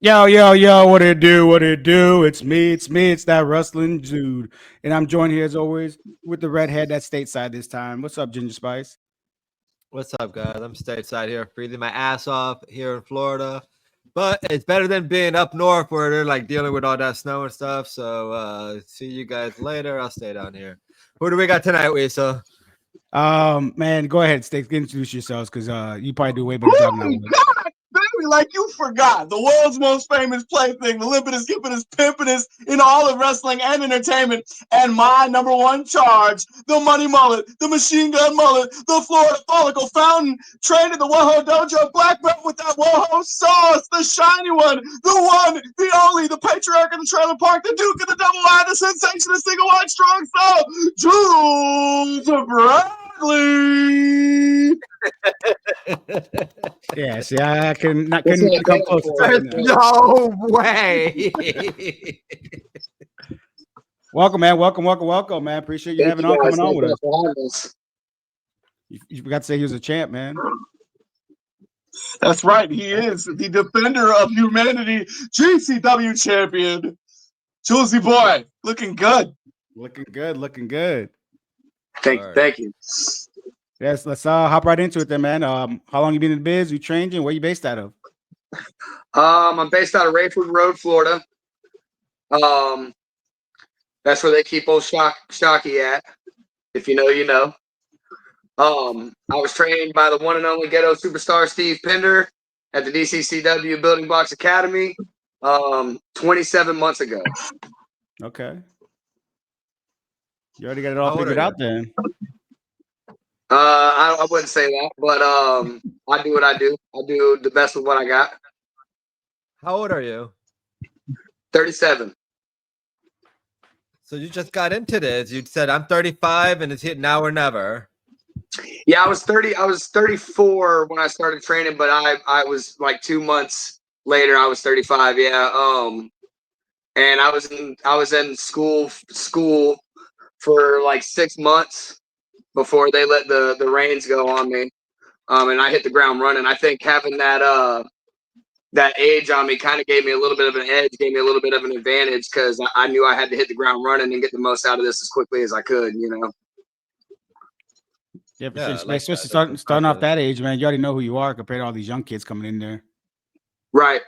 Yo, yo, yo, what it do? What it do? It's me, it's that wrestling dude. And I'm joined here as always with the redhead that's stateside this time. What's up, Ginger Spice? What's up, guys? I'm stateside here, breathing my ass off here in Florida. But it's better than being up north where they're like dealing with all that snow and stuff. So see you guys later. I'll stay down here. Who do we got tonight, Wisa? Man, go ahead, Stix, introduce yourselves because you probably do a way better job than I would. God, baby, like you forgot. The world's most famous plaything, the limpidest, gimpidest, pimpidest in all of wrestling and entertainment. And my number one charge, the money mullet, the machine gun mullet, the Florida follicle fountain, trained in the Woho Dojo, black belt with that Woho sauce, the shiny one, the only, the patriarch of the trailer park, the duke of the double line, the sensation of single wide strong soul, Julez Bradley. Yeah, see, I couldn't come close to There's that now. no way. Welcome, man. Welcome, man. Appreciate you having on coming on with us. You forgot to say he was a champ, man. That's right. He is the defender of humanity, GCW champion. Julesy boy, looking good. Looking good. Thank you. Yes, let's hop right into it then, man. How long you been in the biz? You trained in? Where you based out of? I'm based out of Rayford Road, Florida. That's where they keep old Shocky at. If you know, you know. I was trained by the one and only ghetto superstar Steve Pender at the DCCW Building Blocks Academy 27 months ago. Okay. You already got it all figured out then. I wouldn't say that, but I do what I do. I do the best with what I got. How old are you? 37. So you just got into this. You said I'm 35 and it's hit now or never. Yeah, I was 34 when I started training, but I was like 2 months later I was 35. Yeah. And I was in school for like 6 months before they let the reins go on me. And I hit the ground running. I think having that age on me kind of gave me a little bit of an edge, gave me a little bit of an advantage because I knew I had to hit the ground running and get the most out of this as quickly as I could, you know. Yeah, especially starting off that age, man. You already know who you are compared to all these young kids coming in there. Right.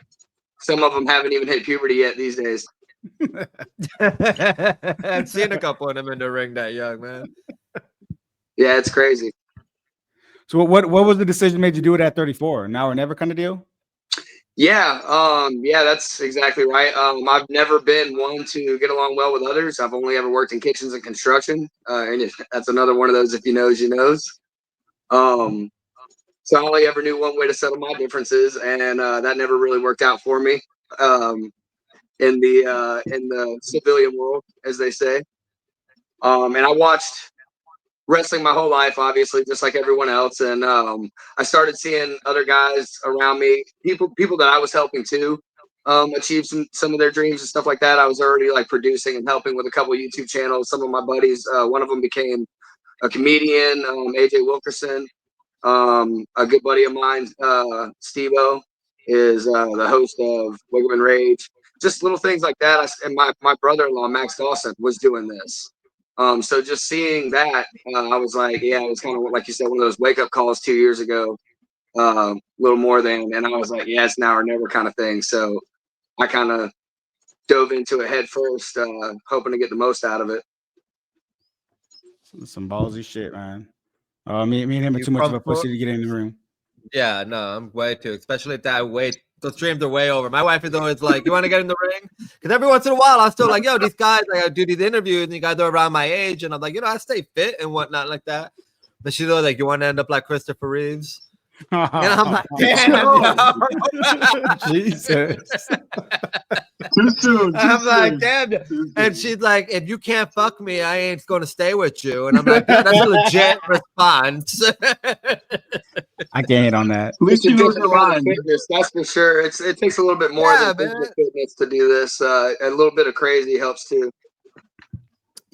Some of them haven't even hit puberty yet these days. I've seen a couple of them in the ring that young, man. Yeah, it's crazy. So what was the decision made you do it at 34? Now or never kind of deal? Yeah, that's exactly right. I've never been one to get along well with others. I've only ever worked in kitchens and construction, and that's another one of those. If you knows, you knows. So I only ever knew one way to settle my differences, and that never really worked out for me in the civilian world, as they say. And I watched wrestling my whole life, obviously, just like everyone else. And I started seeing other guys around me, people that I was helping too, achieve some of their dreams and stuff like that. I was already like producing and helping with a couple of YouTube channels. Some of my buddies, one of them became a comedian, AJ Wilkerson. A good buddy of mine, Steve-O, is the host of Wiggle and Rage. Just little things like that. And my brother-in-law, Max Dawson, was doing this. So just seeing that, I was like, yeah, it was kind of like you said, one of those wake-up calls 2 years ago, a little more than, and I was like, yeah, it's now or never kind of thing. So I kind of dove into it head first, hoping to get the most out of it. Some ballsy shit, man. Me and him are too much of a pussy to get in the room. Yeah, no, I'm way too, especially if that weight. Those streams are way over. My wife is always like, "You want to get in the ring?" Because every once in a while, I'm still like, "Yo, these guys, like, I do these interviews, and you guys are around my age," and I'm like, I stay fit and whatnot like that. But she's always like, "You want to end up like Christopher Reeves?" And I'm like, "Damn, Jesus." Too soon. I'm like, "Damn," and she's like, "If you can't fuck me, I ain't going to stay with you." And I'm like, "That's a legit response." I can't hit on that. At least you know the line. Fitness, that's for sure. It takes a little bit more than physical fitness to do this. A little bit of crazy helps too.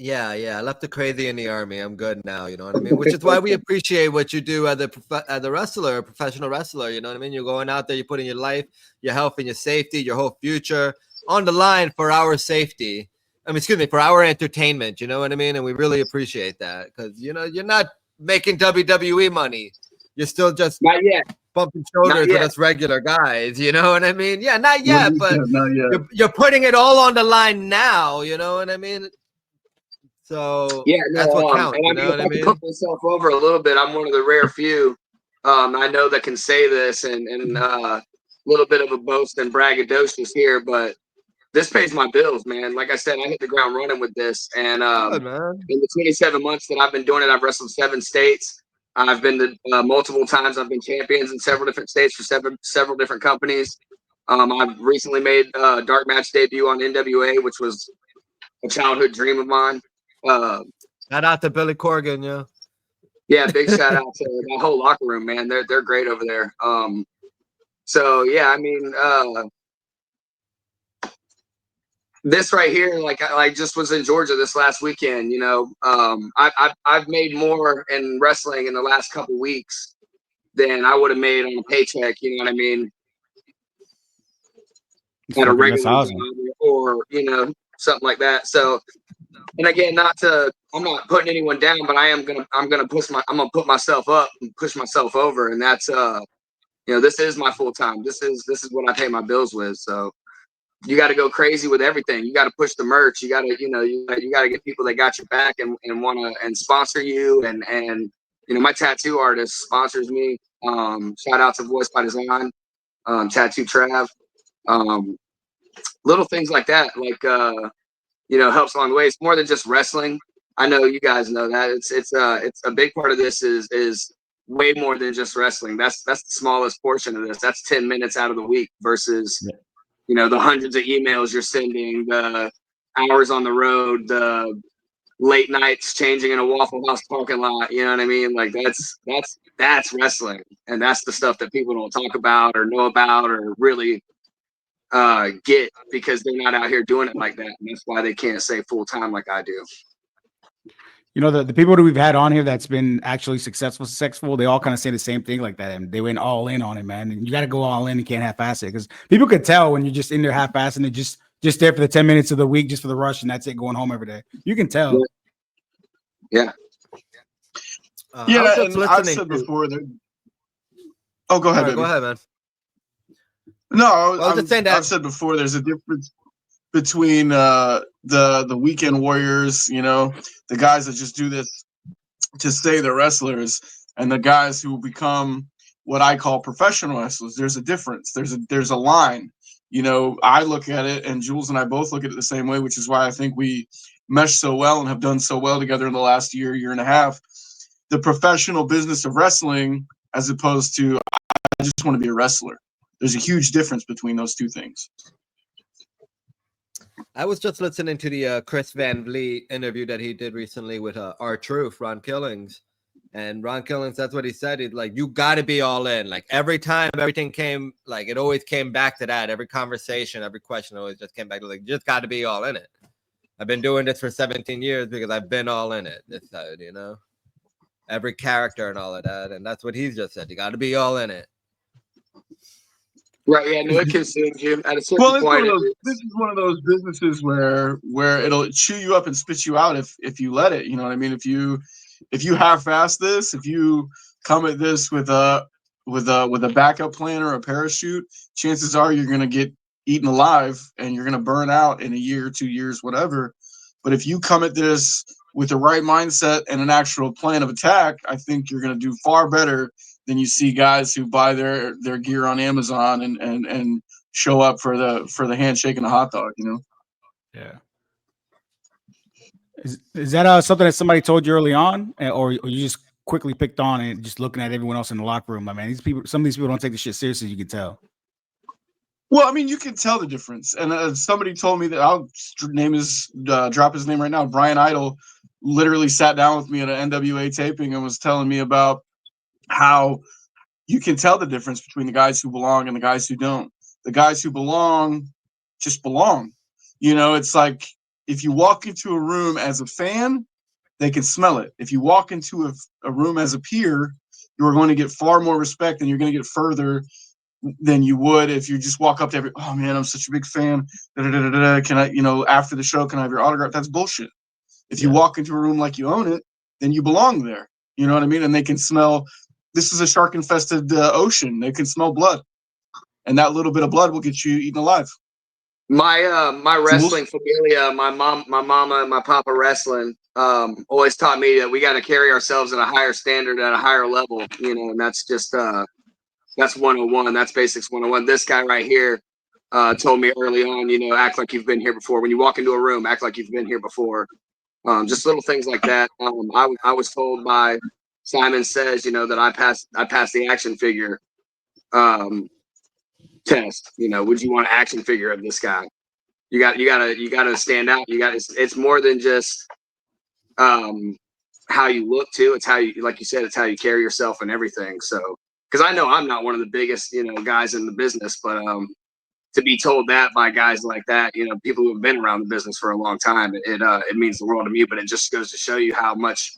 Yeah, I left the crazy in the army. I'm good now. You know what I mean? Which is why we appreciate what you do as a wrestler, a professional wrestler. You know what I mean? You're going out there, you're putting your life, your health, and your safety, your whole future on the line for our safety. I mean, excuse me, for our entertainment. You know what I mean? And we really appreciate that because you're not making WWE money. You're still just Not yet. bumping shoulders with yet. us regular guys. You know what I mean? Yeah, not yet, but Not yet. you're putting it all on the line now. You know what I mean? So Yeah, that's what counts. and You know what I if I mean? put myself over a little bit, I'm one of the rare few I know that can say this and a little bit of a boast and braggadocious here, but this pays my bills, man. Like I said, I hit the ground running with this, and Good, man. in the 27 months that I've been doing it, I've wrestled 7 states. I've been to multiple times. I've been champions in several different states for several different companies. I've recently made a dark match debut on NWA, which was a childhood dream of mine. Shout out to Billy Corgan, yeah. Yeah, big shout out to that whole locker room, man. They're great over there. So yeah, I mean, this right here, like I just was in Georgia this last weekend. You know, I've made more in wrestling in the last couple weeks than I would have made on a paycheck. You know what I mean? At a regular awesome. job or something like that. So, and again, I'm not putting anyone down, but I'm gonna put myself up and push myself over, and that's this is my full time. This is what I pay my bills with. So you got to go crazy with everything. You got to push the merch. You got to you got to get people that got your back and want to and sponsor you, and my tattoo artist sponsors me. Shout out to Voice by Design, Tattoo Trav. Little things like that, like helps along the way. It's more than just wrestling. I know you guys know that. It's a big part of this is way more than just wrestling. That's the smallest portion of this. That's 10 minutes out of the week versus the hundreds of emails you're sending, the hours on the road, the late nights changing in a Waffle House parking lot. You know what I mean? Like that's wrestling, and that's the stuff that people don't talk about or know about or really get because they're not out here doing it like that, and that's why they can't say full time like I do. You know, the people that we've had on here that's been actually successful, they all kind of say the same thing like that, and they went all in on it, man. And you got to go all in. You can't half-ass it because people could tell when you're just in there half-ass and just there for the 10 minutes of the week, just for the rush, and that's it, going home every day. You can tell. Yeah. Yeah, and I've said before that. Oh, go ahead, baby. Go ahead, man. No, I was just saying that I've said before. There's a difference between the weekend warriors, the guys that just do this to stay the wrestlers, and the guys who become what I call professional wrestlers. There's a difference. There's a line. I look at it, and Julez and I both look at it the same way, which is why I think we mesh so well and have done so well together in the last year and a half. The professional business of wrestling, as opposed to I just want to be a wrestler. There's a huge difference between those two things. I was just listening to the Chris Van Vliet interview that he did recently with R-Truth, Ron Killings. And Ron Killings, that's what he said. He's like, you got to be all in. Like every time everything came, like it always came back to that. Every conversation, every question always just came back to like, just got to be all in it. I've been doing this for 17 years because I've been all in it. This side, every character and all of that. And that's what he's just said. You got to be all in it. Right, yeah, no, it consumes you at a certain point. This is one of those businesses where it'll chew you up and spit you out if you let it. You know what I mean? If you half-ass this, if you come at this with a backup plan or a parachute, chances are you're gonna get eaten alive and you're gonna burn out in a year, 2 years, whatever. But if you come at this with the right mindset and an actual plan of attack, I think you're gonna do far better than you see guys who buy their gear on Amazon and show up for the handshake and the hot dog, Yeah. Is that something that somebody told you early on, or you just quickly picked on it, just looking at everyone else in the locker room? I mean, some of these people don't take the shit seriously. You can tell. Well, I mean, you can tell the difference. And somebody told me that I'll drop his name right now. Brian Idol literally sat down with me at an NWA taping and was telling me about how you can tell the difference between the guys who belong and the guys who don't. The guys who belong just belong. It's like if you walk into a room as a fan, they can smell it. If you walk into a room as a peer, you are going to get far more respect, and you're going to get further than you would if you just walk up to every, oh man, I'm such a big fan. Can I, after the show, can I have your autograph? That's bullshit. If you walk into a room like you own it, then you belong there. You know what I mean? And they can smell, this is a shark-infested ocean. They can smell blood. And that little bit of blood will get you eaten alive. My wrestling familia, my mama and my papa wrestling, always taught me that we got to carry ourselves at a higher standard, at a higher level, and that's just that's 101. That's basics 101. This guy right here told me early on, act like you've been here before. When you walk into a room, act like you've been here before. Just little things like that. I was told by Simon Says, that I passed the action figure test. Would you want an action figure of this guy? You gotta stand out. It's more than just how you look too. It's how you, like you said, it's how you carry yourself and everything. So, because I know I'm not one of the biggest guys in the business, but to be told that by guys like that, people who have been around the business for a long time, it means the world to me. But it just goes to show you how much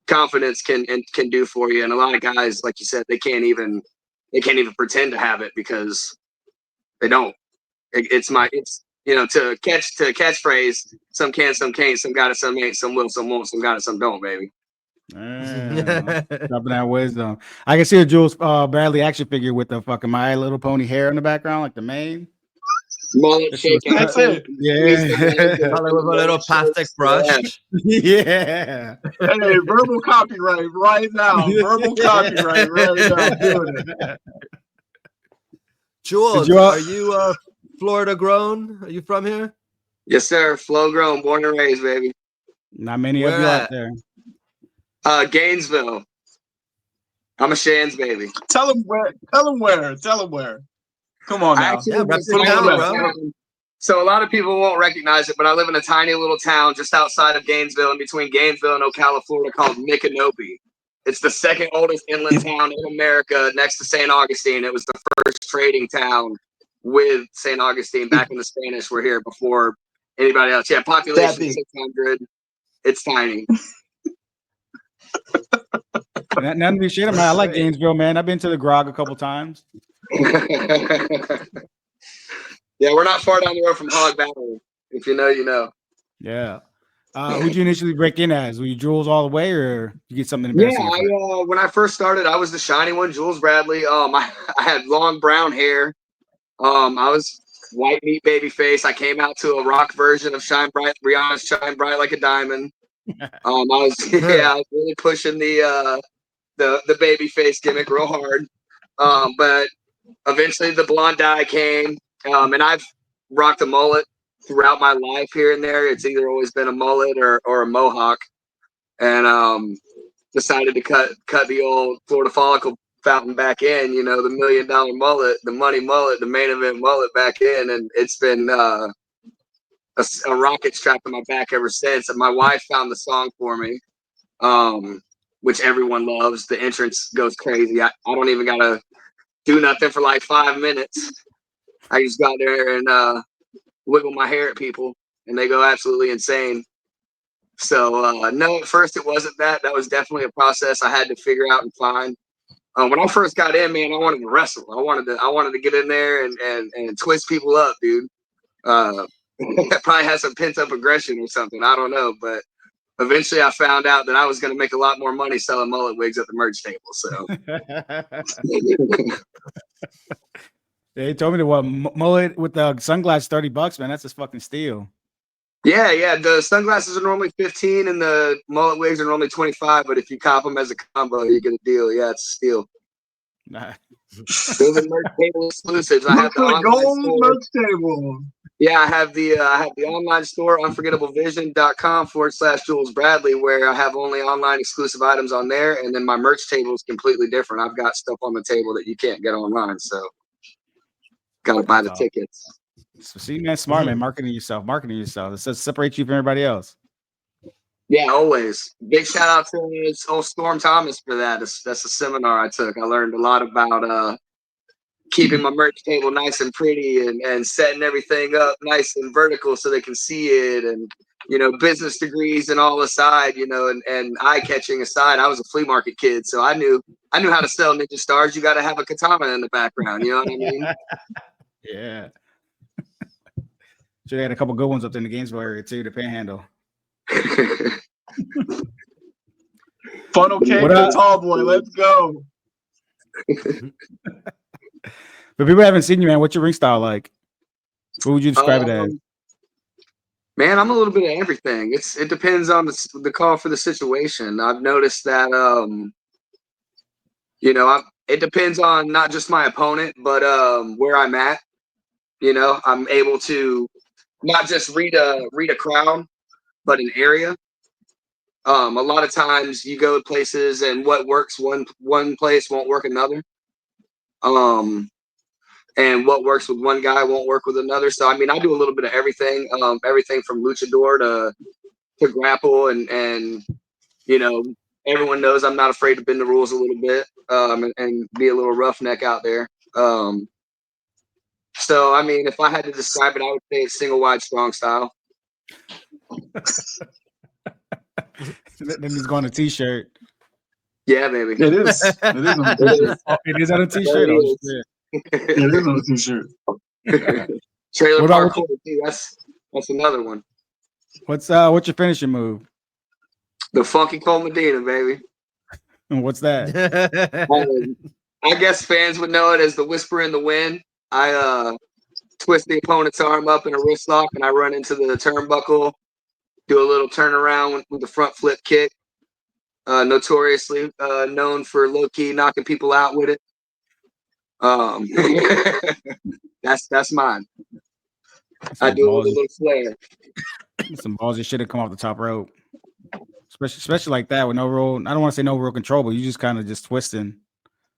confidence can do for you. And a lot of guys, like you said, they can't even pretend to have it because they don't. It's to catchphrase. Some can, some can't. Some got it, some ain't. Some will, some won't. Some got it, some don't. Baby. Dropping that wisdom. I can see a Jules Bradley action figure with the fucking My Little Pony hair in the background, like the mane. Mullet shaking. That's it. Yeah. Probably with a little plastic brush. Yeah. Hey, verbal copyright right now. Verbal copyright right now. Doing it. Jules, are you Florida grown? Are you from here? Yes, sir. Flow grown, born and raised, baby. Not many of you out there. Gainesville. I'm a Shands baby. Tell him where. Come on now. So a lot of people won't recognize it, but I live in a tiny little town just outside of Gainesville, in between Gainesville and Ocala, Florida, called Micanopy. It's the second oldest inland town in America, next to St. Augustine. It was the first trading town with St. Augustine back when the Spanish were here before anybody else. Yeah, population 600. It's tiny. None of this shit, man. I like Gainesville, man. I've been to the Grog a couple times. Yeah, we're not far down the road from Hog Valley. If you know, you know. Yeah. Who'd you initially break in as? Were you Jules all the way, or you get something embarrassing? Yeah, when I first started, I was the shiny one, Jules Bradley. I had long brown hair. I was white meat baby face. I came out to a rock version of Shine Bright, Rihanna's Shine Bright Like a Diamond. I was really pushing the baby face gimmick real hard. But eventually the blonde dye came, and I've rocked a mullet throughout my life here and there. It's either always been a mullet or a mohawk, and decided to cut the old Florida follicle fountain back in, the $1 million mullet, the money mullet, the main event mullet back in, and it's been a rocket strapped on my back ever since. And my wife found the song for me, which everyone loves. The entrance goes crazy. I don't even gotta do nothing for like 5 minutes. I just got there and wiggle my hair at people, and they go absolutely insane. So no, at first it wasn't that. That was definitely a process I had to figure out and find. When I first got in, man, I wanted to wrestle. I wanted to get in there and twist people up, dude. Probably had some pent up aggression or something. I don't know, but eventually I found out that I was going to make a lot more money selling mullet wigs at the merch table. So they told me the mullet with the sunglasses $30, man. That's just fucking steal. Yeah. The sunglasses are normally $15 and the mullet wigs are normally $25. But if you cop them as a combo, you get a deal. Yeah, it's a steal. Nah. Those are merch table exclusives. I have the gold merch table. Yeah, I have the online store, unforgettablevision.com/Jules Bradley, where I have only online exclusive items on there, and then my merch table is completely different. I've got stuff on the table that you can't get online, so gotta buy the tickets. So see, man, smart man, marketing yourself. It separates you from everybody else. Yeah, always. Big shout out to old Storm Thomas for that. That's a seminar I took. I learned a lot about keeping my merch table nice and pretty and setting everything up nice and vertical so they can see it, and business degrees and all aside, and eye catching aside, I was a flea market kid, so I knew how to sell ninja stars. You got to have a katana in the background, you know what I mean? Yeah. Sure, they had a couple good ones up in the Gainesville area too, the Panhandle. Funnel cake and a tall boy. Let's go. But people haven't seen you, man. What's your ring style like? What would you describe it as? Man, I'm a little bit of everything. It depends on the call for the situation. I've noticed that it depends on not just my opponent, but where I'm at. I'm able to not just read a crowd, but an area. A lot of times you go to places and what works one place won't work another. And what works with one guy won't work with another. So, I mean, I do a little bit of everything, everything from luchador to grapple. And everyone knows I'm not afraid to bend the rules a little bit and be a little roughneck out there. So, I mean, if I had to describe it, I would say it's single wide strong style. Then he's going a t-shirt. Yeah, baby. It is. It is on a t-shirt. It is on a t-shirt. Oh, shit. It is on a t-shirt. Trailer park quarter too. That's another one. What's your finishing move? The Funky Cole Medina, baby. And what's that? I guess fans would know it as the Whisper in the Wind. I twist the opponent's arm up in a wrist lock, and I run into the turnbuckle, do a little turnaround with the front flip kick. Notoriously known for low-key knocking people out with it. That's mine. I do it with a little flair. Some balls that should have come off the top rope. Especially like that with no real, I don't want to say no real control, but you just kind of just twisting,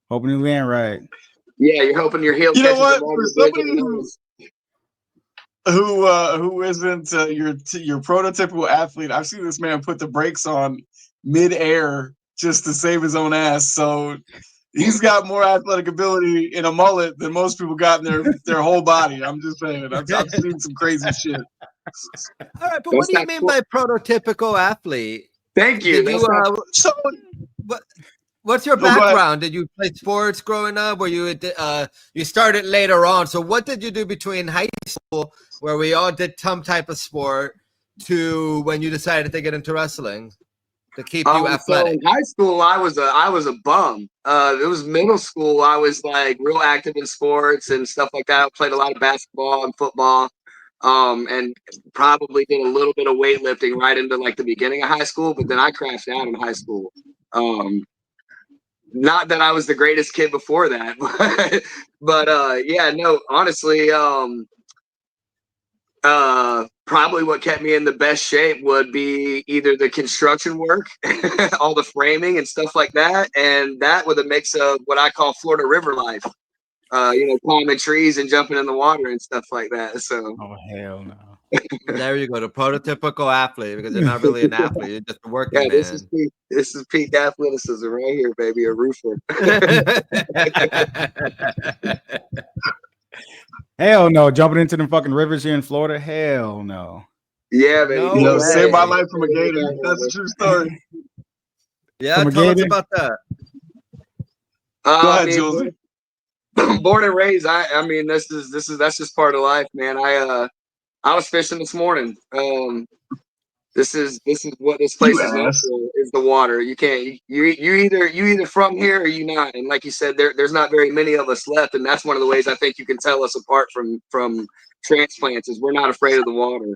hoping you land right. Yeah, you're hoping your heel. You know what? For somebody who isn't your prototypical athlete, I've seen this man put the brakes on mid-air just to save his own ass. So he's got more athletic ability in a mullet than most people got in their whole body. I'm just saying. I've seen some crazy shit. All right, but what do you mean by prototypical athlete? Thank you. What's your background? Did you play sports growing up? Were you you started later on? So what did you do between high school, where we all did some type of sport, to when you decided to get into wrestling to keep you athletic? So in high school, I was a bum. It was middle school. I was like real active in sports and stuff like that. I played a lot of basketball and football. And probably did a little bit of weightlifting right into like the beginning of high school, but then I crashed out in high school. Not that I was the greatest kid before that, but yeah, no, honestly, probably what kept me in the best shape would be either the construction work, all the framing and stuff like that, and that with a mix of what I call Florida river life. Climbing trees and jumping in the water and stuff like that. So, oh hell no! There you go, the prototypical athlete, because you're not really an athlete; you're just a working man. This is peak athleticism right here, baby. A roofer. Hell no! Jumping into them fucking rivers here in Florida. Hell no. Yeah, baby. No Save my life from a gator. That's a true story. Yeah, tell us about that. Go ahead, Julez. Born and raised, I mean, that's just part of life, man. I was fishing this morning. This is what this place is known for, is the water. You can't you either from here or you not. And like you said, there's not very many of us left, and that's one of the ways I think you can tell us apart from transplants is we're not afraid of the water.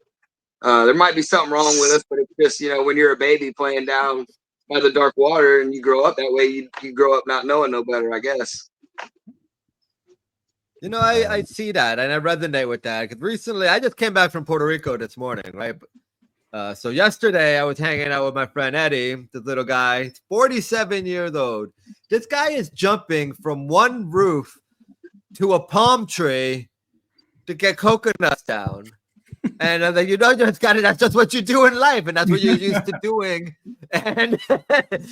There might be something wrong with us, but it's just, when you're a baby playing down by the dark water and you grow up that way, you grow up not knowing no better, I guess. I see that, and I resonate with that, because recently I just came back from Puerto Rico this morning, right? So yesterday I was hanging out with my friend Eddie, this little guy, 47 years old. This guy is jumping from one roof to a palm tree to get coconuts down. And then that's just what you do in life, and that's what you're used to doing, and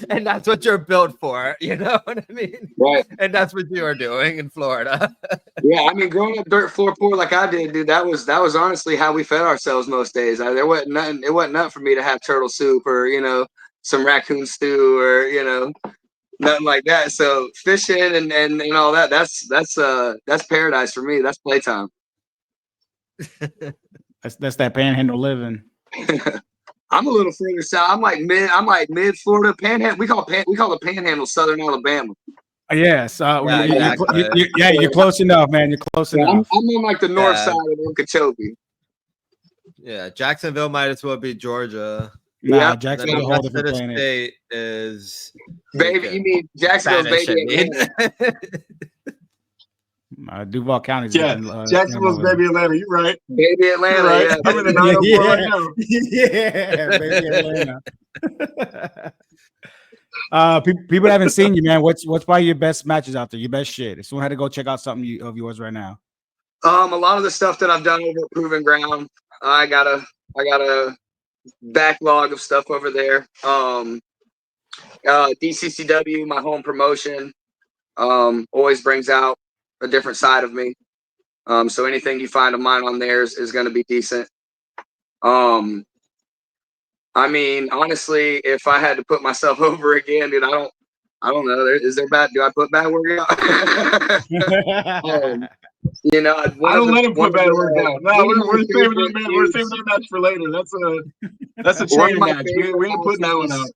and that's what you're built for. You know what I mean? Right. And that's what you are doing in Florida. Yeah, I mean, growing up dirt floor poor like I did, dude, that was honestly how we fed ourselves most days. There wasn't nothing. It wasn't nothing for me to have turtle soup or some raccoon stew or nothing like that. So fishing and all that, that's paradise for me. That's playtime. That's that panhandle living. I'm a little further south. I'm like mid Florida panhandle. We call the panhandle Southern Alabama. Yes. Yeah, you're close enough, man. You're close enough. I'm on like the north side of Okeechobee. Yeah, Jacksonville might as well be Georgia. Nah, Jacksonville's a whole different the planet. state is Baby, you mean Jacksonville's baby Atlanta? Duval County. Jacksonville's baby Atlanta. You're right. Baby Atlanta. You're right. Yeah. I'm in the 904 right now. Yeah, baby Atlanta. People haven't seen you, man. What's probably your best matches out there? Your best shit. If someone had to go check out something of yours right now. A lot of the stuff that I've done over at Proven Ground, I got a backlog of stuff over there. DCCW, my home promotion, always brings out a different side of me. So anything you find of mine on there is going to be decent. I mean, honestly, if I had to put myself over again, dude, I don't know. Do I put bad work out? I don't let him put bad work out. No, we're saving that man. We're saving that match for later. That's a training match. We ain't putting that one out.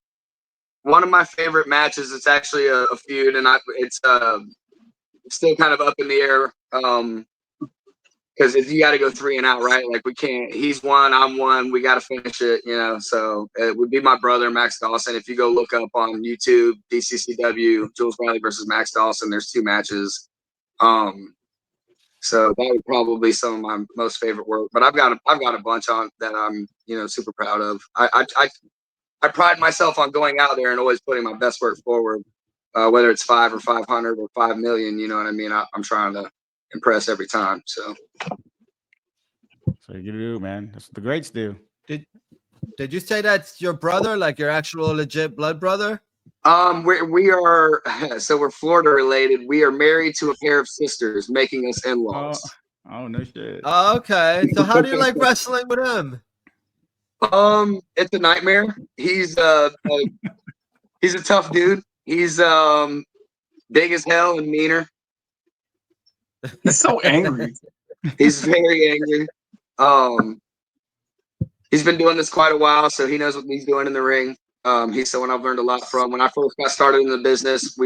One of my favorite matches. It's actually a feud, and it's still kind of up in the air. Because you got to go 3 and out, right? Like we can't. He's one, I'm one. We got to finish it, So it would be my brother Max Dawson. If you go look up on YouTube, DCCW, Jules Riley versus Max Dawson. There's 2 matches. So that would probably be some of my most favorite work. But I've got a bunch on that I'm super proud of. I pride myself on going out there and always putting my best work forward, whether it's 5 or 500 or 5 million. You know what I mean? I'm trying to impress every time. So you do, man. That's what the greats do. Did you say that's your brother, like your actual legit blood brother? We're Florida related. We are married to a pair of sisters, making us in-laws. Oh no shit. Oh, okay. So how do you like wrestling with him? It's a nightmare. He's a tough dude. He's big as hell and meaner. He's so angry. He's very angry. He's been doing this quite a while, so he knows what he's doing in the ring. He's someone I've learned a lot from. When I first got started in the business,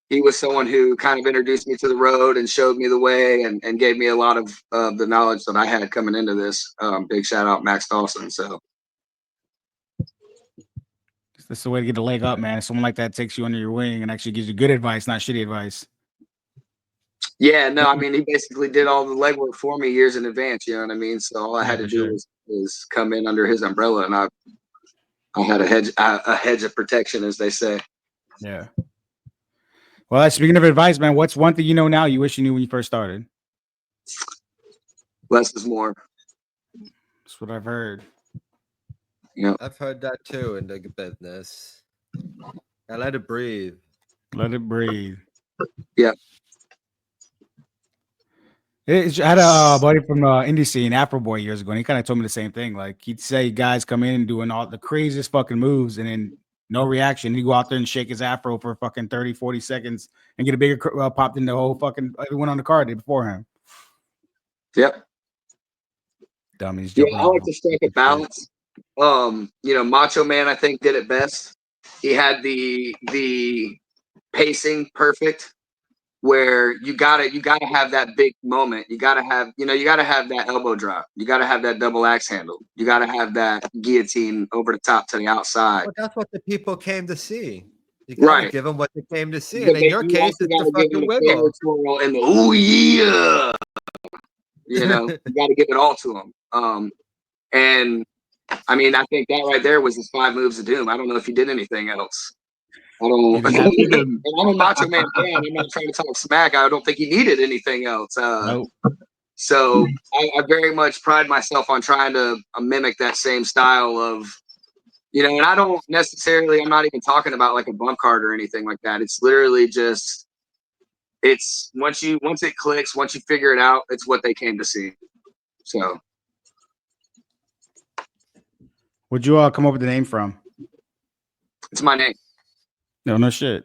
he was someone who kind of introduced me to the road and showed me the way and gave me a lot of the knowledge that I had coming into this. Big shout out Max Dawson. So that's the way to get a leg up, man. Someone like that takes you under your wing and actually gives you good advice, not shitty advice. Yeah, no, I mean, he basically did all the legwork for me years in advance. You know what I mean? So all I had to do was come in under his umbrella, and I had a hedge of protection, as they say. Yeah. Well, speaking of advice, man, what's one thing you know now you wish you knew when you first started? Less is more. That's what I've heard. Yeah, I've heard that too in the business. I let it breathe. Let it breathe. Yeah. I had a buddy from indie scene, Afro Boy, years ago, and he kind of told me the same thing. Like, he'd say guys come in and doing all the craziest fucking moves, and then no reaction. He'd go out there and shake his afro for fucking 30, 40 seconds and get a bigger pop than the whole fucking everyone on the card did before him. Yep. Dummies. Yeah, I like to strike a balance. Macho Man, I think, did it best. He had the pacing perfect, where you gotta have that big moment. You gotta have that elbow drop. You gotta have that double axe handle. You gotta have that guillotine over the top to the outside. But that's what the people came to see. You gotta give them what they came to see. And in your case, it's the fucking wiggle. And the ooh yeah. You gotta give it all to them. And I mean, I think that right there was his 5 moves of doom. I don't know if he did anything else. I'm a Macho Man fan. I'm not trying to talk smack. I don't think he needed anything else. Nope. So I very much pride myself on trying to mimic that same style of, and I don't necessarily, I'm not even talking about like a bump card or anything like that. It's literally just, it's once it clicks, once you figure it out, it's what they came to see. So. Where'd you come up with the name from? It's my name. No shit.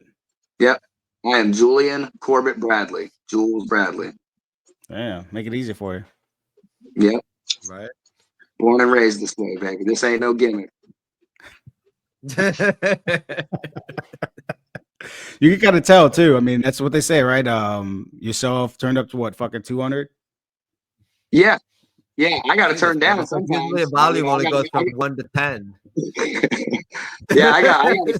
Yep. I am Julian Corbett Bradley. Jules Bradley. Damn, make it easy for you. Yep. Right. Born and raised this way, baby. This ain't no gimmick. You can kind of tell too. I mean, that's what they say, right? Yourself turned up to what, fucking 200? Yeah. Yeah, I got to turn down sometimes. Usually a volume only goes from 1 to 10. Yeah, I got to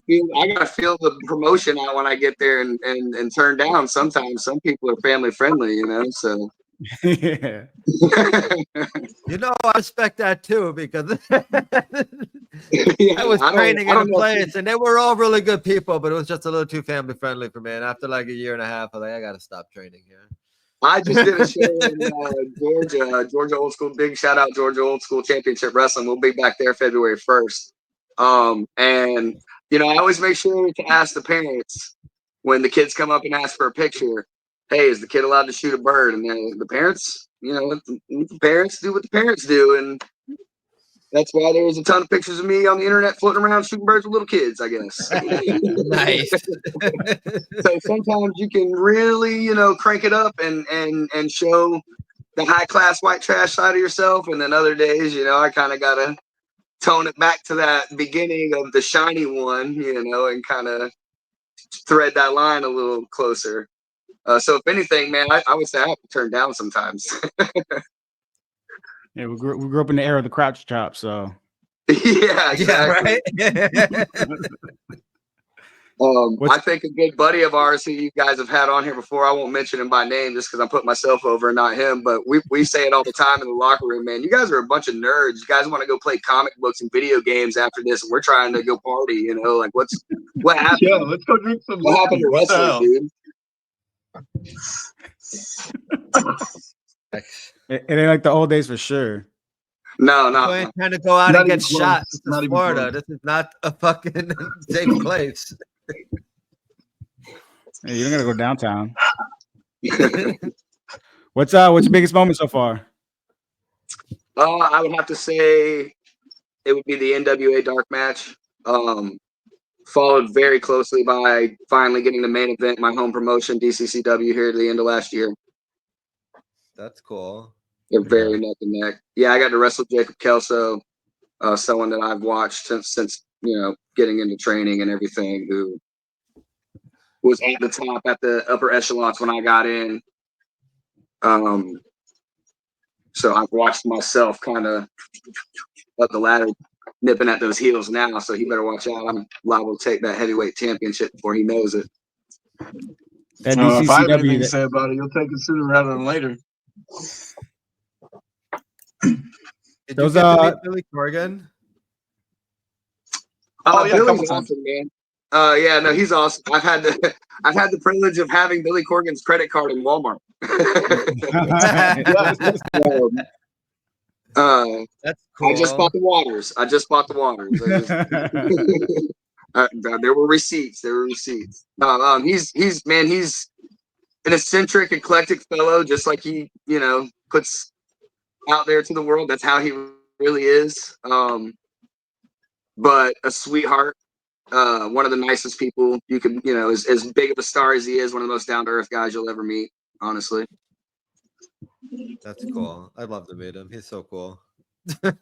feel the promotion out when I get there and turn down. Sometimes some people are family friendly, so. Yeah. I respect that too, because Yeah, I was training in a place if, and they were all really good people, but it was just a little too family friendly for me. And after like a year and a half, I was like, I got to stop training here. I just did a show in Georgia Old School. Big shout out Georgia Old School Championship Wrestling. We'll be back there February 1st. And I always make sure to ask the parents when the kids come up and ask for a picture, hey, is the kid allowed to shoot a bird? And then the parents, the parents do what the parents do. And that's why there was a ton of pictures of me on the internet floating around shooting birds with little kids, I guess. Nice. So sometimes you can really, crank it up and show the high class white trash side of yourself. And then other days, I kind of got to tone it back to that beginning of the shiny one, and kind of thread that line a little closer. So if anything, man, I would say I have to turn down sometimes. Yeah, we grew up in the era of the crouch chop, so. Yeah, exactly. Yeah, right. I think a good buddy of ours who you guys have had on here before, I won't mention him by name just because I'm putting myself over and not him, but we say it all the time in the locker room, man. You guys are a bunch of nerds. You guys want to go play comic books and video games after this, and we're trying to go party, like what happened? Yeah, let's go drink some. What happened to wrestling, dude? It ain't like the old days for sure. No. I ain't trying to go out Not and get even close. shot. This Not is even Florida. close. This is not a fucking safe place. Hey, you don't gotta go downtown. What's your biggest moment so far? I would have to say it would be the NWA dark match. Followed very closely by finally getting the main event, my home promotion, DCCW, here at the end of last year. That's cool. They're very neck and neck. Yeah, I got to wrestle Jacob Kelso, someone that I've watched since getting into training and everything, who was at the top, at the upper echelons when I got in. So I've watched myself kind of up the ladder, nipping at those heels now. So he better watch out. I'm liable to take that heavyweight championship before he knows it. That If I have anything DCCW, to say about it, you'll take it sooner rather than later. Did Those, you get to meet Billy Corgan? Oh, yeah, a couple Billy's times. awesome, man. Yeah, no, he's awesome. I've had the privilege of having Billy Corgan's credit card in Walmart. That's cool. I just bought the waters. There were receipts. He's an eccentric, eclectic fellow, just like he, puts out there to the world. That's how he really is. But a sweetheart, one of the nicest people you could, as big of a star as he is, one of the most down to earth guys you'll ever meet, honestly. That's cool. I'd love to meet him. He's so cool.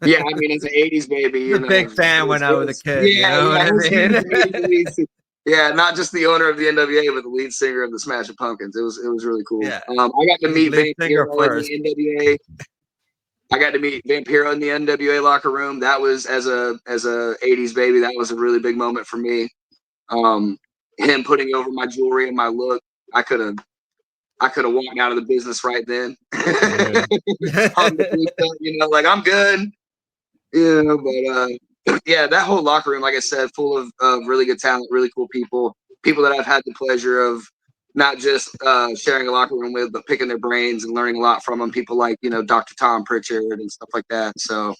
Yeah, I mean, as an 80s baby, You're a big fan when I was a kid. Yeah, you know what I mean? Yeah, not just the owner of the NWA, but the lead singer of the Smashing Pumpkins. It was really cool. Yeah. I got to meet Lead singer Vampiro in the NWA. I got to meet Vampiro in the NWA locker room. That was as a 80s baby. That was a really big moment for me. Him putting over my jewelry and my look. I could have walked out of the business right then. Like I'm good. But yeah, that whole locker room, like I said, full of really good talent, really cool people that I've had the pleasure of not just sharing a locker room with, but picking their brains and learning a lot from them. People like, Dr. Tom Pritchard and stuff like that. So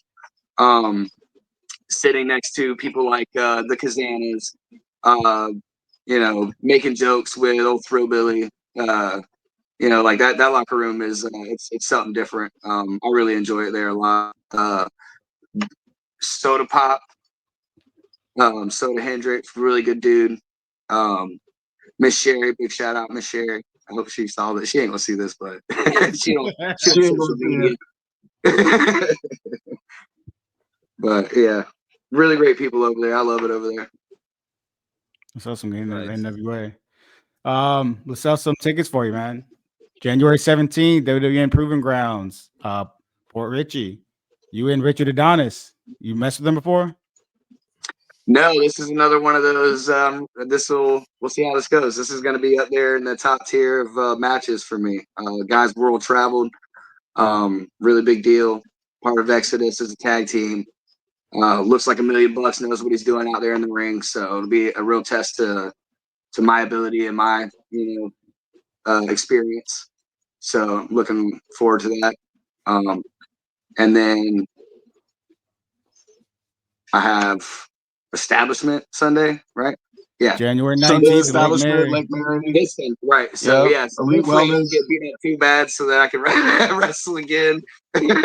sitting next to people like the Kazanas, making jokes with old Thrillbilly, like that locker room is it's something different. I really enjoy it there a lot. Soda Pop, Soda Hendricks, really good dude. Miss Sherry, big shout out, Miss Sherry. I hope she saw this. She ain't gonna see this, but she don't social media. But yeah, really great people over there. I love it over there. Let's sell some game Nice. NWA. Let's sell some tickets for you, man. January 17th, WWE Proving Grounds, Port Richey. You and Richard Adonis. You messed with them before? No, this is another one of those. We'll see how this goes. This is going to be up there in the top tier of matches for me. Guys, world traveled, really big deal. Part of Exodus as a tag team. Looks like $1 million, knows what he's doing out there in the ring. So it'll be a real test to my ability and my experience. So looking forward to that. And then I have Establishment Sunday, right? Yeah. January Sunday 19th, Establishment, Lake Lake Mary. This thing, right. So Yep. yeah, so Elite hopefully Wellness. get beat up too bad so that I can wrestle again. Because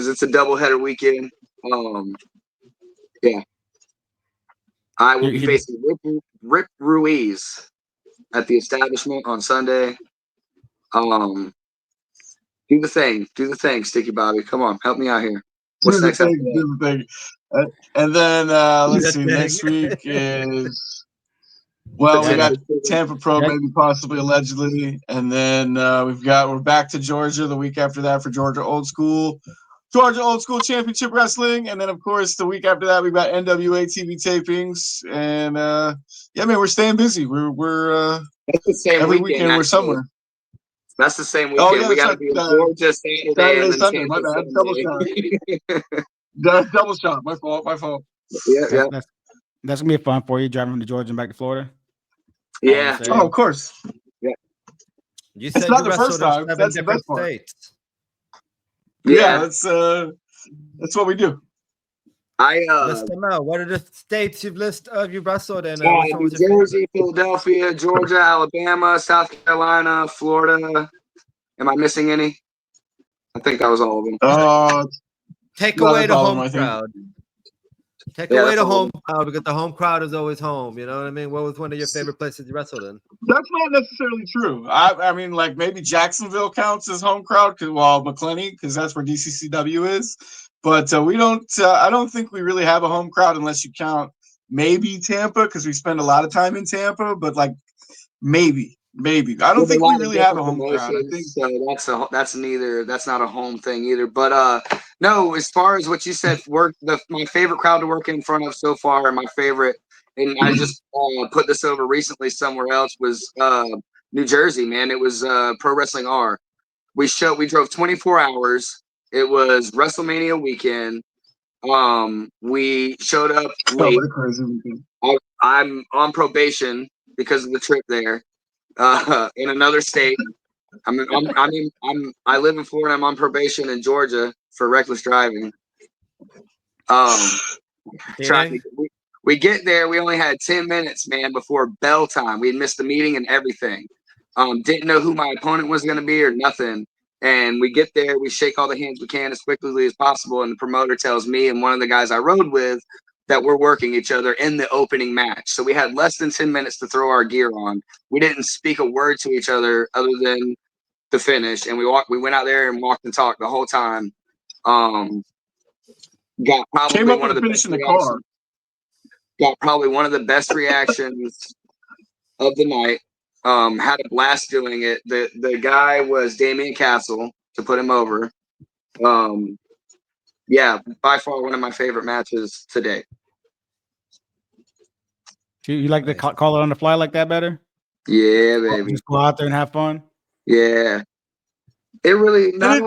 it's a doubleheader weekend. Yeah. I will be facing Rip Ruiz at the Establishment on Sunday. Do the thing, Sticky Bobby. Come on, help me out here. What's next? Do the thing. And then let's see. Next week is we got Tampa Pro, maybe possibly allegedly, and then we're back to Georgia the week after that for Georgia Old School Championship Wrestling, and then of course the week after that we've got NWA TV tapings, and yeah, man, we're staying busy. We're that's the same every weekend, weekend we're somewhere. That's the same weekend. Yeah, we got to be in Georgia Saturday and then Sunday. My bad. Double shot. My fault. Yeah. That's gonna be fun for you driving from Georgia and back to Florida. Yeah. Oh, of course. Yeah. You said it's not you the first wrestled in time. 7 That's the different best part. states. Yeah, that's what we do. List them out. What are the states you've wrestled in? New Jersey, Philadelphia, Georgia, Alabama, South Carolina, Florida. Am I missing any? I think that was all of them. Take away the home crowd. Take away the home crowd, because the home crowd is always home. You know what I mean? What was one of your favorite places you wrestled in? That's not necessarily true. I mean, like maybe Jacksonville counts as home crowd, McClenny, because that's where DCCW is. But we don't. I don't think we really have a home crowd unless you count maybe Tampa, because we spend a lot of time in Tampa. But like maybe. I don't think we really have a home crowd. I think so. That's not a home thing either. But no, as far as what you said, my favorite crowd to work in front of so far, and my favorite, and I just put this over recently somewhere else, was New Jersey. Man, it was Pro Wrestling R. We drove 24 hours. It was WrestleMania weekend. We showed up late. I'm on probation because of the trip there. In another state. I live in Florida. I'm on probation in Georgia for reckless driving. We get there. We only had 10 minutes, man, before bell time. We had missed the meeting and everything. Didn't know who my opponent was going to be or nothing. And we get there. We shake all the hands we can as quickly as possible. And the promoter tells me and one of the guys I rode with that we're working each other in the opening match. So we had less than 10 minutes to throw our gear on. We didn't speak a word to each other other than the finish. And we went out there and walked and talked the whole time. Got probably one of the best reactions. Got probably one of the best reactions of the night. Had a blast doing it. The guy was Damian Castle, to put him over. Yeah, by far one of my favorite matches today. You like to call it on the fly like that better? Yeah, baby. Just go out there and have fun. Yeah. It really I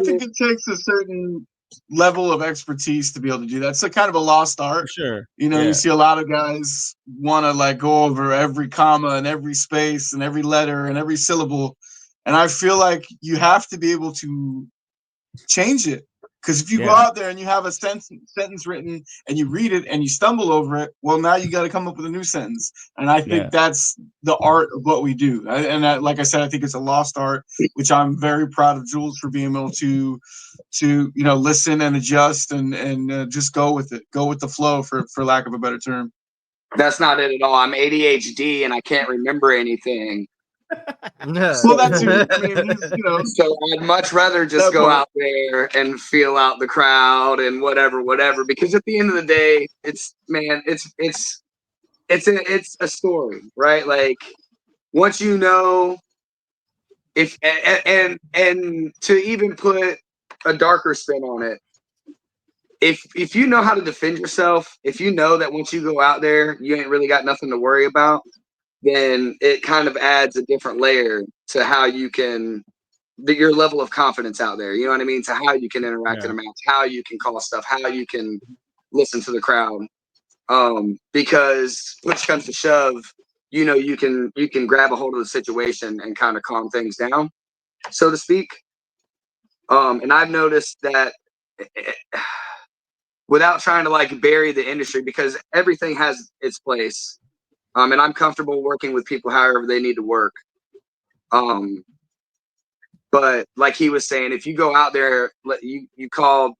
think it takes a certain level of expertise to be able to do that. It's a kind of a lost art. For sure. You know, Yeah. you see a lot of guys want to like go over every comma and every space and every letter and every syllable. And I feel like you have to be able to change it. Because if you go out there and you have a sentence written and you read it and you stumble over it, well, now you got to come up with a new sentence. And I think that's the art of what we do. Like I said, I think it's a lost art, which I'm very proud of Julez for being able to listen and adjust and just go with it, go with the flow, for lack of a better term. That's not it at all. I'm ADHD and I can't remember anything. Well, that too. I mean, So I'd much rather just go out there and feel out the crowd and whatever, because at the end of the day, it's a story, right? Like once you know, if and to even put a darker spin on it, if you know how to defend yourself, if you know that once you go out there, you ain't really got nothing to worry about, then it kind of adds a different layer to how you can, your level of confidence out there. You know what I mean? To how you can interact in a match, how you can call stuff, how you can listen to the crowd. Because push comes to shove, you can grab a hold of the situation and kind of calm things down, so to speak. And I've noticed that without trying to like bury the industry, because everything has its place. And I'm comfortable working with people however they need to work. But like he was saying, if you go out there, you call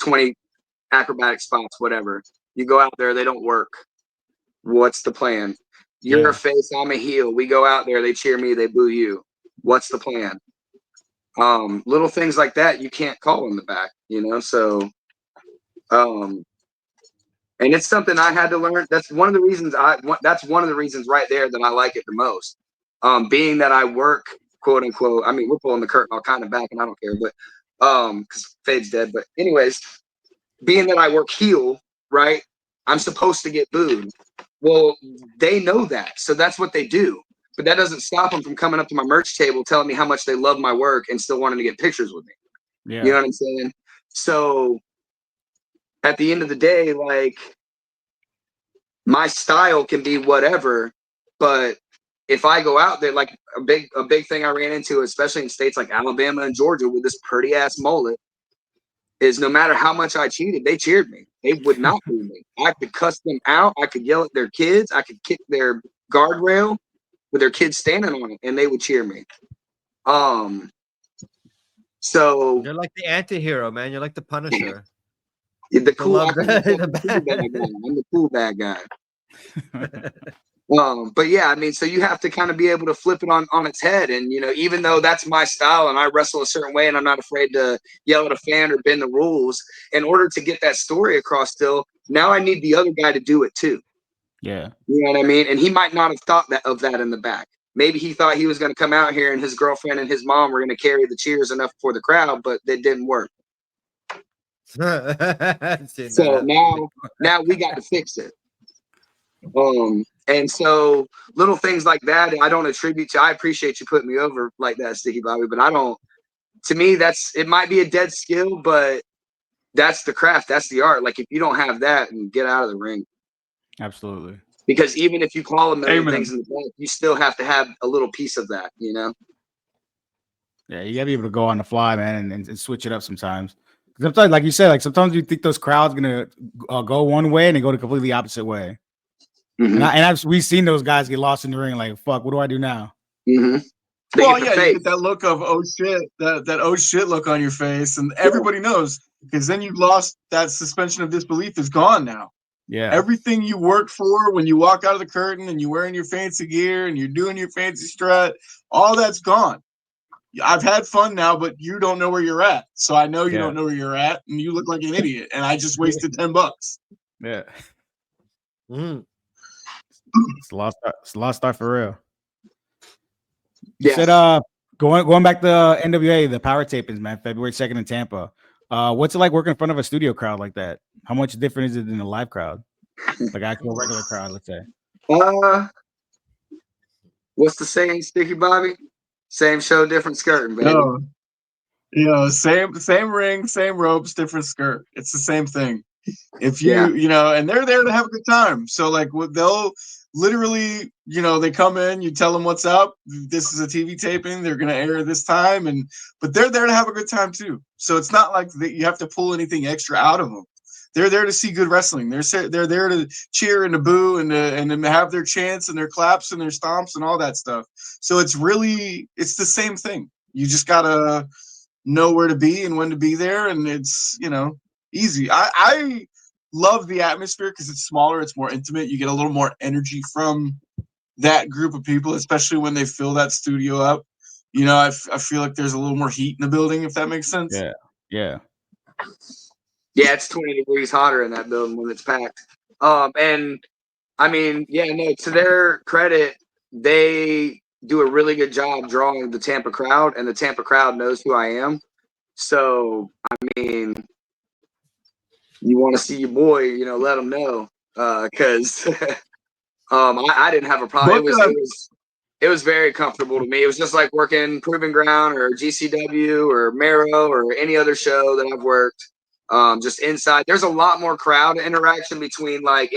20 acrobatic spots, whatever. You go out there, they don't work. What's the plan? You're a face, I'm a heel. We go out there, they cheer me, they boo you. What's the plan? Little things like that you can't call in the back, so and it's something I had to learn. That's one of the reasons right there that I like it the most. Being that I work, quote unquote, I mean, we're pulling the curtain all kind of back and I don't care, but because Fade's dead. But anyways, being that I work heel, right? I'm supposed to get booed. Well, they know that. So that's what they do. But that doesn't stop them from coming up to my merch table, telling me how much they love my work and still wanting to get pictures with me. Yeah. You know what I'm saying? So at the end of the day, like, my style can be whatever, but if I go out there, like a big thing I ran into, especially in states like Alabama and Georgia with this pretty ass mullet, is no matter how much I cheated, they cheered me. They would not boo me. I could cuss them out. I could yell at their kids. I could kick their guardrail with their kids standing on it, and they would cheer me. So you're like the anti-hero, man. You're like the Punisher. I'm the cool bad guy. But yeah, I mean, so you have to kind of be able to flip it on its head. And, even though that's my style and I wrestle a certain way and I'm not afraid to yell at a fan or bend the rules, in order to get that story across still, now I need the other guy to do it too. Yeah. You know what I mean? And he might not have thought of that in the back. Maybe he thought he was going to come out here and his girlfriend and his mom were going to carry the cheers enough for the crowd, but it didn't work. So now we got to fix it. And so little things like that, I don't attribute to. I appreciate you putting me over like that, Sticky Bobby, but I don't. To me, it might be a dead skill, but that's the craft, that's the art. Like if you don't have that, and get out of the ring. Absolutely. Because even if you call a million things in the back, you still have to have a little piece of that, Yeah, you gotta be able to go on the fly, man, and switch it up sometimes. Sometimes, like you said, like sometimes you think those crowds gonna go one way and they go the completely opposite way. Mm-hmm. We've seen those guys get lost in the ring. Like, fuck, what do I do now? Mm-hmm. Well, yeah, you get that look of oh shit, that oh shit look on your face, and everybody knows, because then you've lost that suspension of disbelief is gone now. Yeah, everything you worked for when you walk out of the curtain and you're wearing your fancy gear and you're doing your fancy strut, all that's gone. I've had fun now, but you don't know where you're at. So I know you don't know where you're at, and you look like an idiot. And I just wasted $10. Yeah. It's a lost start for real. You said going back to NWA, the power tapings, man, February 2nd in Tampa. What's it like working in front of a studio crowd like that? How much different is it than a live crowd? Like actual regular crowd, let's say. What's the saying, Sticky Bobby? Same show, different skirting, baby. You know, same ring, same ropes, different skirt. It's the same thing. If you, Yeah. you know, and they're there to have a good time. So like they'll literally, you know, they come in, you tell them what's up. This is a TV taping. They're gonna air this time, but they're there to have a good time too. So it's not like that you have to pull anything extra out of them. They're there to see good wrestling. They're there to cheer and to boo and to have their chants and their claps and their stomps and all that stuff. So it's the same thing. You just gotta know where to be and when to be there, and it's, you know, easy. I love the atmosphere because it's smaller, it's more intimate. You get a little more energy from that group of people, especially when they fill that studio up. You know, I feel like there's a little more heat in the building, if that makes sense. Yeah. Yeah. Yeah, it's 20 degrees hotter in that building when it's packed. And I mean, yeah, no, to their credit, they do a really good job drawing the Tampa crowd, and the Tampa crowd knows who I am. So, I mean, you want to see your boy, you know, let them know. Because I didn't have a problem. It was very comfortable to me. It was just like working Proving Ground or GCW or Mero or any other show that I've worked. Just inside, there's a lot more crowd interaction between like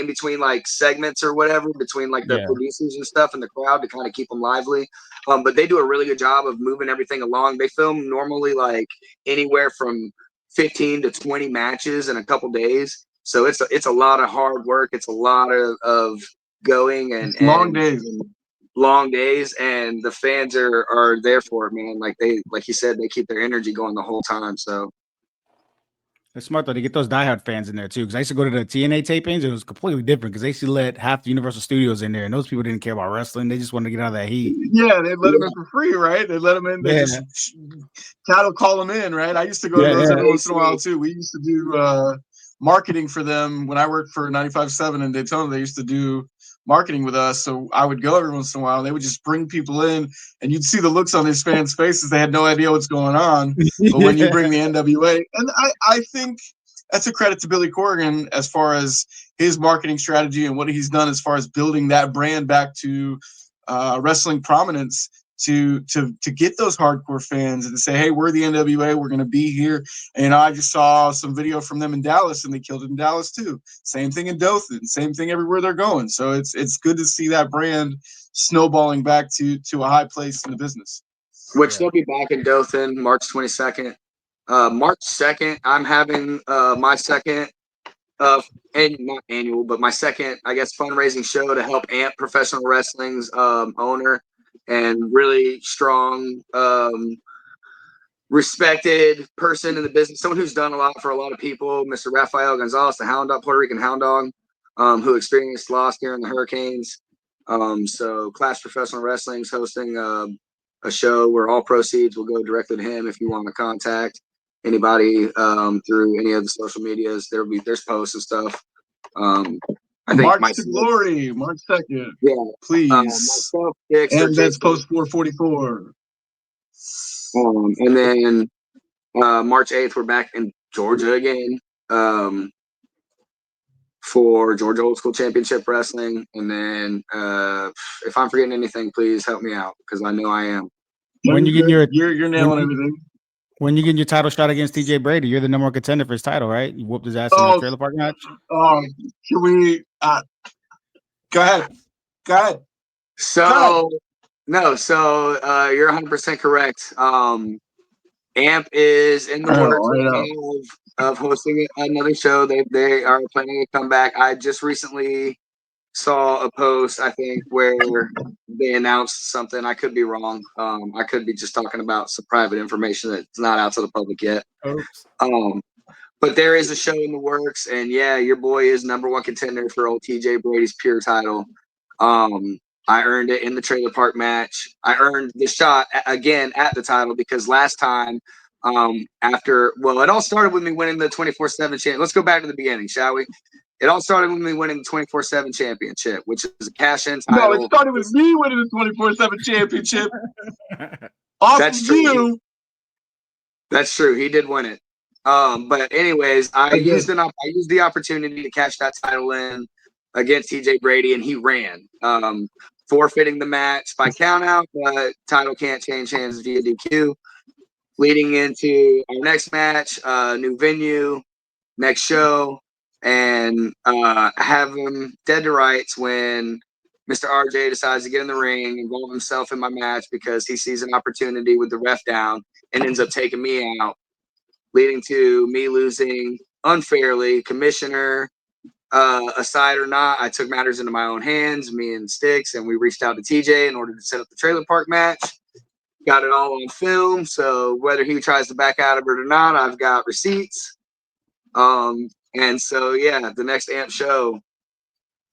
segments or whatever, between like the producers and stuff and the crowd to kind of keep them lively. But they do a really good job of moving everything along. They film normally like anywhere from 15 to 20 matches in a couple days. So it's a lot of hard work. It's a lot of going and long days. Long days, and the fans are there for it, man. Like you said, they keep their energy going the whole time. So it's smart though to get those diehard fans in there too. Because I used to go to the TNA tapings, it was completely different because they used to let half the Universal Studios in there, and those people didn't care about wrestling. They just wanted to get out of that heat. Yeah, they let them in for free, right? They let them in. They just cattle call them in, right? I used to go to those every once in a while too. We used to do marketing for them when I worked for 95.7 in Daytona. They used to do marketing with us, so I would go every once in a while. And they would just bring people in, and you'd see the looks on these fans' faces. They had no idea what's going on. But when you bring the NWA, and I think that's a credit to Billy Corgan as far as his marketing strategy and what he's done as far as building that brand back to wrestling prominence to get those hardcore fans and to say, hey, we're the NWA, we're going to be here. And I just saw some video from them in Dallas, and they killed it in Dallas too. Same thing in Dothan, same thing everywhere they're going. So it's good to see that brand snowballing back to a high place in the business. Which they'll be back in Dothan March 22nd. March 2nd, I'm having my second and not annual, but my second, I guess, fundraising show to help AMP Professional Wrestling's owner and really strong, respected person in the business, someone who's done a lot for a lot of people, Mr. Rafael Gonzalez, the Hound Dog, Puerto Rican Hound Dog, who experienced loss during the hurricanes. So Clash Professional Wrestling is hosting a show where all proceeds will go directly to him. If you want to contact anybody through any of the social medias, there's posts and stuff. I think March to Glory, March 2nd. Yeah, please. Myself, Stix, and that's post 444. And then March 8th, we're back in Georgia again for Georgia Old School Championship Wrestling. And then if I'm forgetting anything, please help me out because I know I am. When you get you're nailing everything. When you get your title shot against TJ Brady, you're the number one contender for his title, right? You whooped his ass in the trailer park match. Can we go ahead? So you're 100% correct. AMP is in the works of hosting another show. They are planning to come back. I just recently saw a post, I think, where they announced something. I could be wrong. I could be just talking about some private information that's not out to the public yet. Oops. But there is a show in the works, and yeah, your boy is number one contender for old TJ Brady's pure title. I earned it in the trailer park match. I earned the shot again at the title because last time, it all started with me winning the 24/7 championship. Let's go back to the beginning, shall we? It all started with me winning the 24/7 championship, which is a cash-in title. No, it started with me winning the 24/7 championship. That's true. That's true. He did win it. But anyways, I used the opportunity to cash that title in against TJ Brady, and he ran, forfeiting the match by countout. But title can't change hands via DQ. leading into our next match, new venue, next show, and have him dead to rights when Mr. RJ decides to get in the ring, involve himself in my match because he sees an opportunity with the ref down and ends up taking me out, leading to me losing unfairly. Commissioner aside or not, I took matters into my own hands, me and Stix, and we reached out to TJ in order to set up the trailer park match. Got it all on film, so whether he tries to back out of it or not, I've got receipts. And so, yeah, the next AMP show,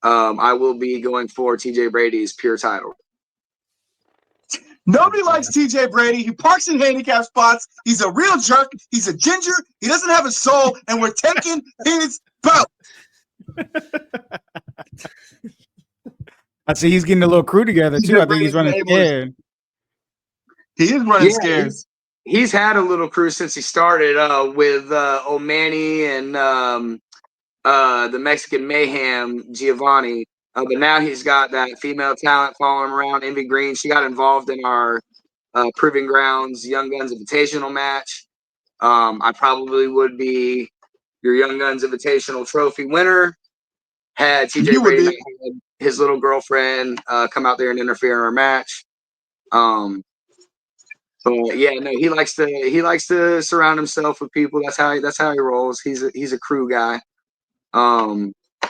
I will be going for TJ Brady's pure title. Nobody likes TJ Brady. He parks in handicap spots. He's a real jerk. He's a ginger. He doesn't have a soul, and we're taking his belt. I see he's getting a little crew together too. I think he's running scared. He is running scared. He's had a little crew since he started with O'Mani and the Mexican Mayhem Giovanni. But now he's got that female talent following him around. Envy Green, she got involved in our Proving Grounds Young Guns Invitational match. I probably would be your Young Guns Invitational trophy winner had TJ Brady had his little girlfriend come out there and interfere in our match. But yeah, no, he likes to surround himself with people. That's how he rolls. He's a crew guy.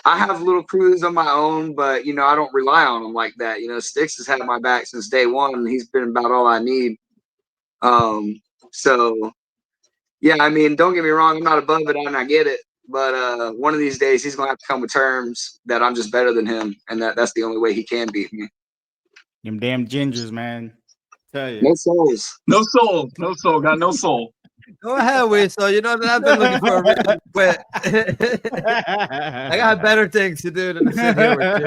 I have little crews on my own, but you know, I don't rely on them like that. You know, Stix has had my back since day one, and he's been about all I need. So yeah, I mean, don't get me wrong, I'm not above it and I get it. But one of these days he's gonna have to come with terms that I'm just better than him, and that's the only way he can beat me. Them damn gingers, man. Tell you. No souls. No soul. No soul. Got no soul. Go ahead, Weasel. You know that I've been looking for a reason to quit. I got better things to do than to sit here with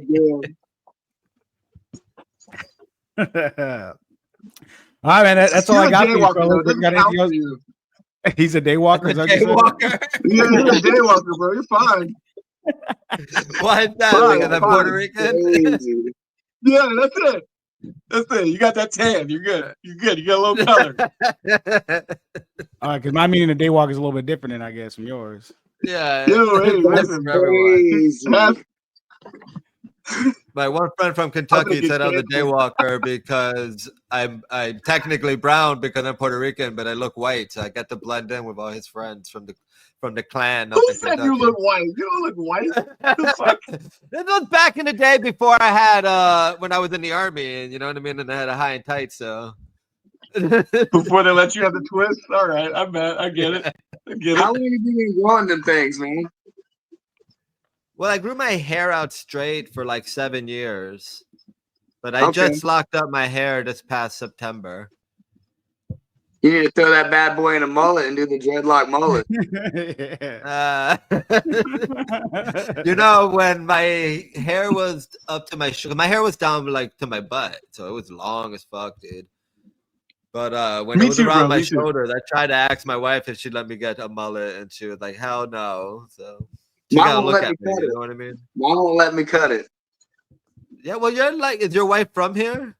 you, okay? All right, man. That's all I got for you, fellas. Though. Got anything else? He's a daywalker. A daywalker. Yeah, he's a daywalker, bro. You're fine. Why is that? Because I'm Puerto Rican? Yeah, that's it. That's it. You got that tan. You're good. You're good. You got a little color. All right, because my meaning of daywalker is a little bit different than I guess from yours. Yeah. Yo, hey, listen, My one friend from Kentucky said I'm the daywalker because I'm technically brown because I'm Puerto Rican, but I look white, so I get to blend in with all his friends from the clan. Who said you look white? You don't look white. This was back in the day before I had when I was in the army, and you know what I mean, and I had a high and tight, so before they let you have the twist. All right, I bet. I get it. How long have you been growing them things, man? Well, I grew my hair out straight for like 7 years, but I just locked up my hair this past September. You need to throw that bad boy in a mullet and do the dreadlock mullet. You know, when my hair was up to my hair was down like to my butt, so it was long as fuck, dude. But when it was around my shoulders, I tried to ask my wife if she'd let me get a mullet, and she was like, "Hell no!" So she gotta look at me. You know what I mean? Mom won't let me cut it. Yeah, well, you're like, is your wife from here?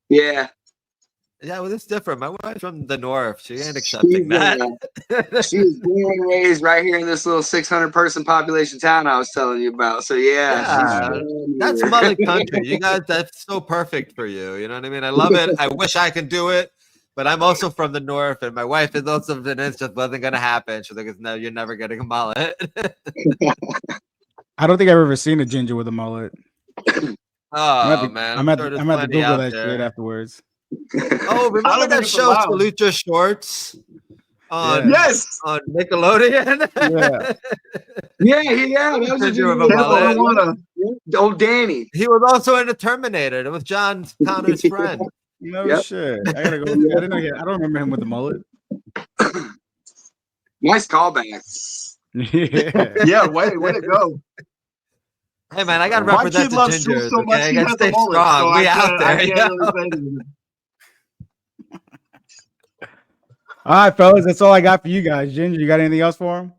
Yeah. Yeah, well, it's different. My wife's from the north. She ain't accepting that. She was born and raised right here in this little 600-person population town I was telling you about. So yeah, that's mullet country. You guys, that's so perfect for you. You know what I mean? I love it. I wish I could do it, but I'm also from the north, and my wife is also from the north. It just wasn't gonna happen. She's like, "No, you're never getting a mullet." I don't think I've ever seen a ginger with a mullet. Oh man, I'm at to Google that shit afterwards. Oh, remember that show Salute Your Shorts on on Nickelodeon? Yeah. That was old Danny. He was also in the Terminator. It was John Connor's friend. No shit. I gotta go. I don't remember him with the mullet. Nice callback. Yeah, way to go. Hey man, I gotta represent the gingers. So okay? I gotta stay strong. We out there. All right, fellas, that's all I got for you guys. Ginger, you got anything else for them?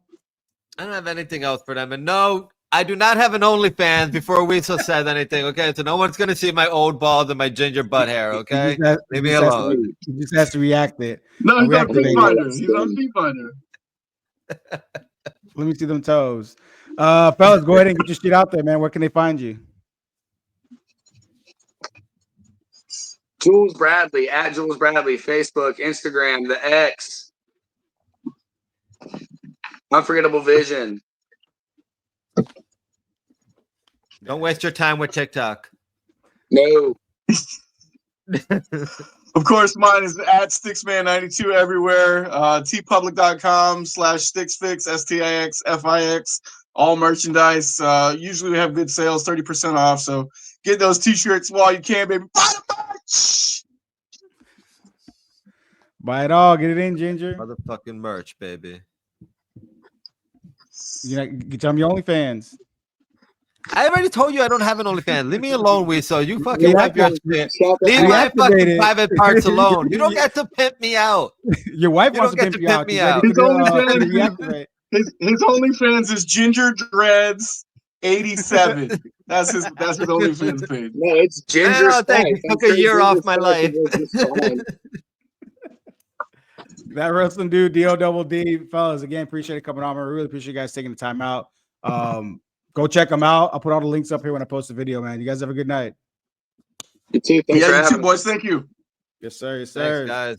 I don't have anything else for them. And no, I do not have an OnlyFans before Weasel says anything, okay? So no one's going to see my old balls and my ginger butt hair, okay? Leave me alone. He just has to react it. No, he's on Reactivate Feet it. Finder. He's on Feet Finder. Let me see them toes. Fellas, go ahead and get your shit out there, man. Where can they find you? Jules Bradley, at Jules Bradley, Facebook, Instagram, the X. Unforgettable Vision. Don't waste your time with TikTok. No. Of course, mine is at StixMan92 everywhere. tpublic.com/StixFix, STIXFIX. All merchandise. Usually we have good sales, 30% off. So get those t-shirts while you can, baby. Buy the merch! Buy it all. Get it in, Ginger. Motherfucking merch, baby. You tell me your OnlyFans. I already told you I don't have an OnlyFans. Leave me alone, Weasel. You fucking wipe your shit. Shut the Leave fuck my up. fucking private parts alone. You don't get to pimp me out. Your wife You wants don't to get pimp to you pimp out. me She's out. ready His to OnlyFans, reactivate. his OnlyFans is Ginger Dreads 87. That's his OnlyFans page. No, it's Ginger. No, thanks. Spice. It took I'm a year Ginger off my Spice life. is just fine. That wrestling dude, DODD, fellas. Again, appreciate it coming on. I really appreciate you guys taking the time out. Go check them out. I'll put all the links up here when I post the video, man. You guys have a good night. You too. Thanks for Yeah, you having too, us. boys. Thank you. Yes, sir. Yes, sir. Thanks, guys.